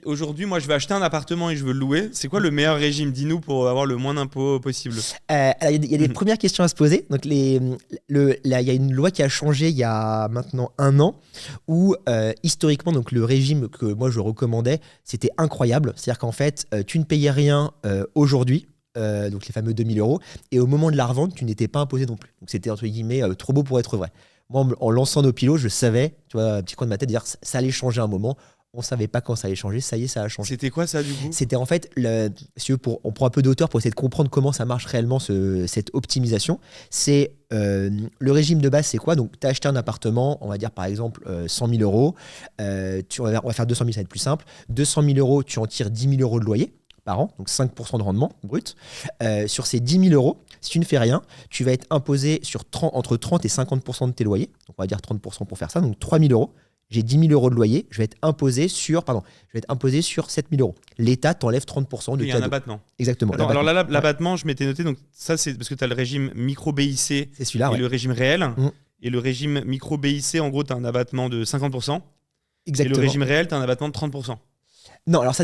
aujourd'hui, moi, je vais acheter un appartement et je veux le louer. C'est quoi le meilleur régime? Dis-nous pour avoir le moins d'impôts possible. Alors, il y a des premières questions à se poser. Donc, il y a une loi qui a changé il y a maintenant 1 an où, historiquement, donc, le régime que moi je recommandais, c'était incroyable. C'est-à-dire qu'en fait, tu ne payais rien aujourd'hui. Donc les fameux 2000 €, et au moment de la revente, tu n'étais pas imposé non plus. Donc c'était entre guillemets trop beau pour être vrai. Moi, en lançant nos pilotes, je savais, tu vois, un petit coin de ma tête, dire ça allait changer un moment. On savait pas quand ça allait changer. Ça y est, ça a changé. C'était quoi ça du coup? C'était en fait, on prend un peu d'auteur pour essayer de comprendre comment ça marche réellement cette optimisation. C'est le régime de base, c'est quoi? Donc tu as acheté un appartement, on va dire par exemple 100 000 €. On va faire 200 000, ça va être plus simple. 200 000 €, tu en tires 10 000 € de loyer par an, donc 5% de rendement brut. Sur ces 10 000 €, si tu ne fais rien, tu vas être imposé entre 30 et 50% de tes loyers. Donc on va dire 30% pour faire ça, donc 3 000 €. J'ai 10 000 € de loyer, je vais être imposé sur 7 000 €. L'État t'enlève 30% de Il y a un cadeau. abattement. Exactement. Attends, alors là, l'abattement, je m'étais noté, donc ça c'est parce que tu as le régime micro-BIC C'est celui-là, et ouais. le régime réel. Mm. Et le régime micro-BIC, en gros, tu as un abattement de 50%. Exactement. Et le régime réel, tu as un abattement de 30%. Non, alors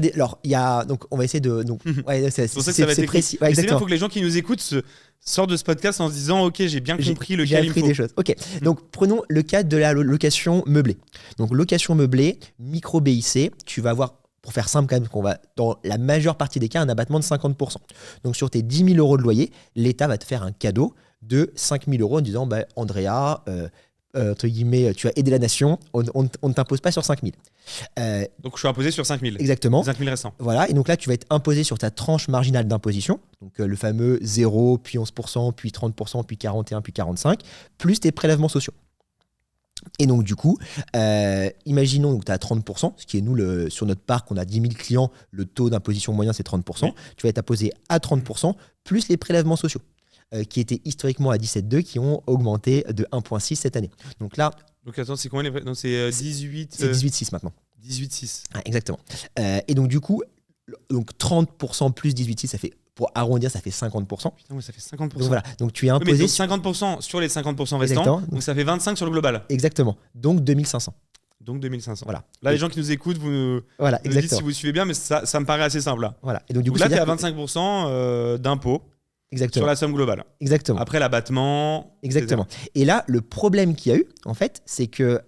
il y a, donc on va essayer de, donc ouais, C'est pour ça que ça va être précis. Ouais, mais c'est bien, il exactement. faut que les gens qui nous écoutent sortent de ce podcast en se disant ok, j'ai bien compris J'ai lequel il me appris faut. des choses. Ok, donc prenons le cas de la location meublée. Donc location meublée, micro BIC, tu vas avoir, pour faire simple quand même, qu'on va dans la majeure partie des cas un abattement de 50%. Donc sur tes 10 000 € de loyer, l'État va te faire un cadeau de 5 000 € en disant Andrea, entre guillemets, tu as aidé la nation, on ne t'impose pas sur 5 000. Donc je suis imposé sur 5 000. Exactement. 5 000 restants. Voilà, et donc là, tu vas être imposé sur ta tranche marginale d'imposition, donc le fameux 0, puis 11%, puis 30%, puis 41%, puis 45%, plus tes prélèvements sociaux. Et donc du coup, imaginons que tu as 30%, ce qui est nous, sur notre parc, on a 10 000 clients, le taux d'imposition moyen c'est 30%, Oui. tu vas être imposé à 30%, plus les prélèvements sociaux, qui étaient historiquement à 17,2, qui ont augmenté de 1,6 cette année. Donc là, Donc attends, c'est combien non, c'est 18. c'est 18,6 maintenant. 18,6. Ouais, exactement. Et donc du coup, donc 30% plus 18,6, ça fait, pour arrondir, ça fait 50%. Putain, ouais, ça fait 50%. Donc voilà, donc tu es Oui, mais imposé donc 50% sur les 50% restants, Exactement. donc ça fait 25 sur le global. Exactement. Donc 2500. Donc 2500. Voilà. Là, les gens qui nous écoutent, vous Voilà, nous dites exactement. si vous suivez bien, mais ça me paraît assez simple là. Voilà. Et donc du Donc coup, là, tu es c'est-à-dire à 25% d'impôt exactement. sur la somme globale. Exactement. Après l'abattement. Exactement. Et là, le problème qu'il y a eu, en fait, c'est que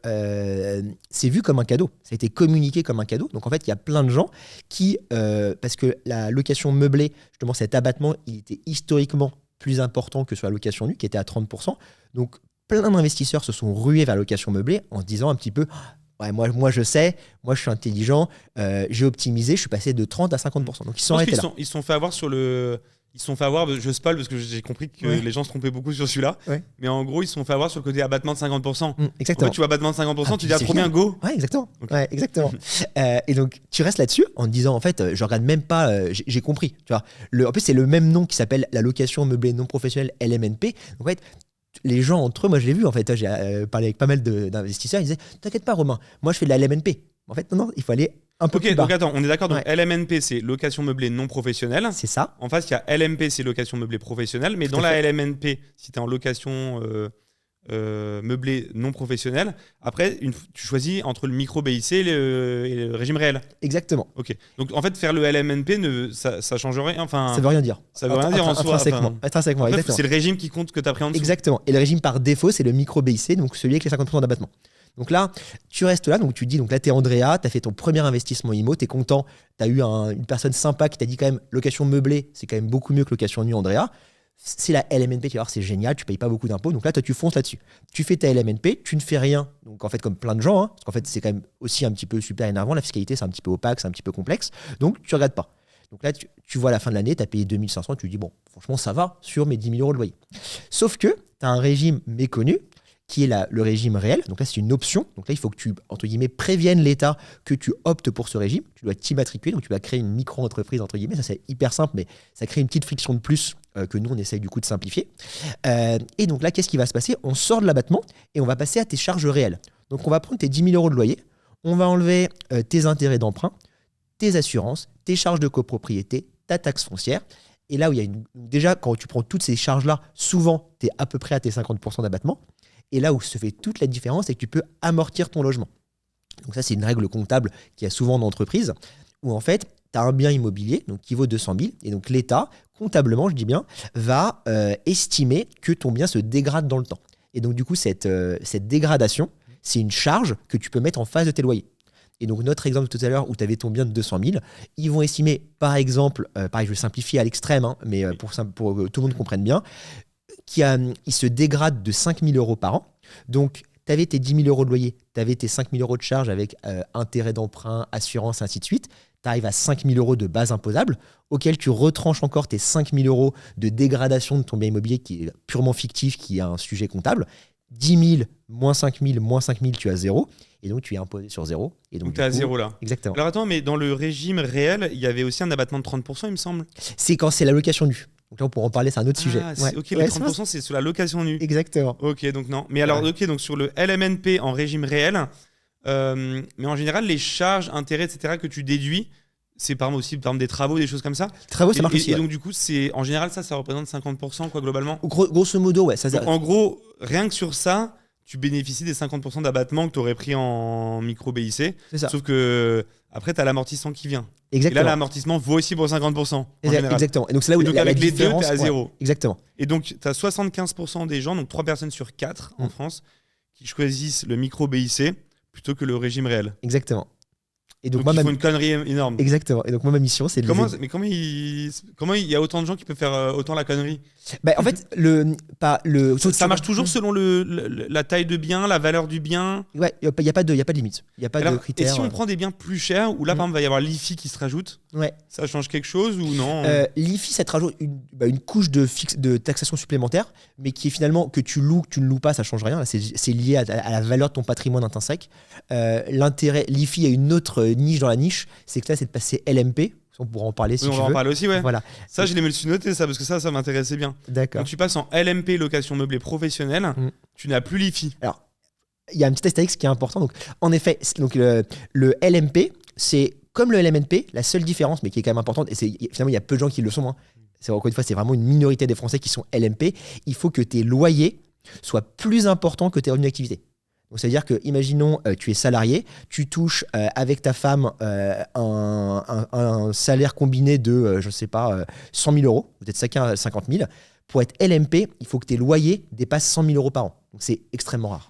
c'est vu comme un cadeau. Ça a été communiqué comme un cadeau. Donc, en fait, il y a plein de gens qui, parce que la location meublée, justement, cet abattement, il était historiquement plus important que sur la location nue, qui était à 30%. Donc, plein d'investisseurs se sont rués vers la location meublée en se disant un petit peu, ouais, moi je sais, moi je suis intelligent, j'ai optimisé, je suis passé de 30 à 50%. Donc, ils sont arrêtés là. Ils se sont fait avoir sur le. Ils se sont fait avoir, je spoil parce que j'ai compris que Ouais. les gens se trompaient beaucoup sur celui-là. Ouais. Mais en gros, ils se sont fait avoir sur le côté abattement de 50%. En Exactement. fait, tu vois abattement de 50%, Ah, tu dis ah, c'est trop bien, génial. go. Ouais, exactement. Okay. Ouais, exactement. Et donc, tu restes là-dessus en te disant, en fait, je regarde même pas, j'ai compris. Tu vois. En plus, c'est le même nom qui s'appelle la location meublée non professionnelle, LMNP. Donc, en fait, les gens entre eux, moi je l'ai vu, en fait, j'ai parlé avec pas mal d'investisseurs, ils disaient, t'inquiète pas, Romain, moi je fais de la LMNP. En fait, non, il faut aller un peu plus bas. Ok, donc attends, on est d'accord. Donc Ouais. LMNP, c'est location meublée non professionnelle. C'est ça. En face, il y a LMP, c'est location meublée professionnelle. Mais Tout dans à la fait. LMNP, si tu es en location meublée non professionnelle, après, tu choisis entre le micro BIC et le régime réel. Exactement. Ok. Donc en fait, faire le LMNP, ça change rien. Enfin, Ça veut rien dire. Ça veut rien dire en soi. Intrinsèquement. Intrinsèquement, Bref, exactement. c'est le régime qui compte que tu as pris en dessous. Exactement. Et le régime par défaut, c'est le micro BIC, donc celui avec les 50% d'abattement. Donc là, tu restes là, donc tu te dis, donc là, tu es Andrea, tu as fait ton premier investissement IMO, tu es content, tu as eu une personne sympa qui t'a dit quand même, location meublée, c'est quand même beaucoup mieux que location nue, Andrea. C'est la LMNP, tu vas voir, c'est génial, tu payes pas beaucoup d'impôts. Donc là, toi, tu fonces là-dessus. Tu fais ta LMNP, tu ne fais rien. Donc en fait, comme plein de gens, parce qu'en fait, c'est quand même aussi un petit peu super énervant. La fiscalité, c'est un petit peu opaque, c'est un petit peu complexe. Donc tu regardes pas. Donc là, tu vois à la fin de l'année, tu as payé 2500, tu te dis, bon, franchement, ça va sur mes 10 000 € de loyer. Sauf que tu as un régime méconnu qui est le régime réel. Donc là, c'est une option. Donc là, il faut que tu, entre guillemets, préviennes l'État que tu optes pour ce régime. Tu dois t'immatriculer, donc tu dois créer une micro-entreprise, entre guillemets. Ça, c'est hyper simple, mais ça crée une petite friction de plus que nous, on essaye du coup de simplifier. Et donc là, qu'est-ce qui va se passer? On sort de l'abattement et on va passer à tes charges réelles. Donc on va prendre tes 10 000 € de loyer, on va enlever tes intérêts d'emprunt, tes assurances, tes charges de copropriété, ta taxe foncière. Et là où il y a déjà, quand tu prends toutes ces charges-là, souvent, tu es à peu près à tes 50% d'abattement. Et là où se fait toute la différence, c'est que tu peux amortir ton logement. Donc ça, c'est une règle comptable qu'il y a souvent dans l'entreprise, où en fait, tu as un bien immobilier donc, qui vaut 200 000 et donc l'État, comptablement, je dis bien, va estimer que ton bien se dégrade dans le temps. Et donc du coup, cette dégradation, c'est une charge que tu peux mettre en face de tes loyers. Et donc notre exemple de tout à l'heure où tu avais ton bien de 200 000, ils vont estimer, par exemple, pareil, je vais simplifier à l'extrême, hein, mais pour que tout le monde comprenne bien, il se dégrade de 5 000 euros par an. Donc, tu avais tes 10 000 euros de loyer, tu avais tes 5 000 euros de charges avec intérêt d'emprunt, assurance, ainsi de suite. Tu arrives à 5 000 euros de base imposable, auquel tu retranches encore tes 5 000 euros de dégradation de ton bien immobilier qui est purement fictif, qui est un sujet comptable. 10 000, moins 5 000, moins 5 000, tu as zéro. Et donc, tu es imposé sur zéro. Et donc tu es à zéro là. Exactement. Alors attends, mais dans le régime réel, il y avait aussi un abattement de 30%, il me semble. C'est quand c'est la location nue. Donc là, on pourra en parler, c'est un autre sujet. Ok, les 30%, c'est sur la location nue. Exactement. Ok, donc non. Mais alors, ok, donc sur le LMNP en régime réel, mais en général, les charges, intérêts, etc., que tu déduis, c'est par exemple aussi par exemple, des travaux, des choses comme ça. Travaux, ça marche aussi. Et donc, du coup, en général, ça représente 50%, quoi, globalement. Grosso modo, ouais. Donc, en gros, rien que sur ça, tu bénéficies des 50% d'abattement que tu aurais pris en micro BIC. C'est ça. Sauf que après, tu as l'amortissement qui vient. Exactement. Et là, l'amortissement vaut aussi pour 50%. En général. Exactement. Et donc, c'est là où avec les deux, tu es à zéro. Exactement. Et donc, tu as 75% des gens, donc 3 personnes sur 4 en France, qui choisissent le micro BIC plutôt que le régime réel. Exactement. Et donc il faut une connerie énorme. Exactement. Et donc, moi, ma mission, c'est de comment il y a autant de gens qui peuvent faire autant la connerie? En fait, ça marche toujours selon la taille de bien, la valeur du bien. Ouais, il n'y a pas de limite. Il n'y a pas de critères. Et si on prend des biens plus chers, où là, par exemple, il va y avoir l'IFI qui se rajoute, ça change quelque chose ou non? L'IFI, ça te rajoute une couche de taxation supplémentaire, mais qui est finalement que tu loues, que tu ne loues pas, ça ne change rien. C'est lié à la valeur de ton patrimoine intrinsèque. L'intérêt, l'IFI a une autre niche dans la niche, c'est que là, c'est de passer LMP. On pourra en parler si tu veux. On va en parler aussi, ouais. Voilà. Ça, je me le suis noté, ça, parce que ça m'intéressait bien. D'accord. Donc, tu passes en LMP, location meublée professionnelle, tu n'as plus l'IFI. Alors, il y a un petit astérix qui est important. Donc, en effet, donc, le LMP, c'est comme le LMNP, la seule différence, mais qui est quand même importante, et finalement, il y a peu de gens qui le sont. Hein. Encore une fois, c'est vraiment une minorité des Français qui sont LMP. Il faut que tes loyers soient plus importants que tes revenus d'activité. Donc, c'est-à-dire que, imaginons, tu es salarié, tu touches avec ta femme un salaire combiné de, je ne sais pas, 100 000 euros, peut-être chacun 50 000. Pour être LMP, il faut que tes loyers dépassent 100 000 euros par an. Donc, c'est extrêmement rare.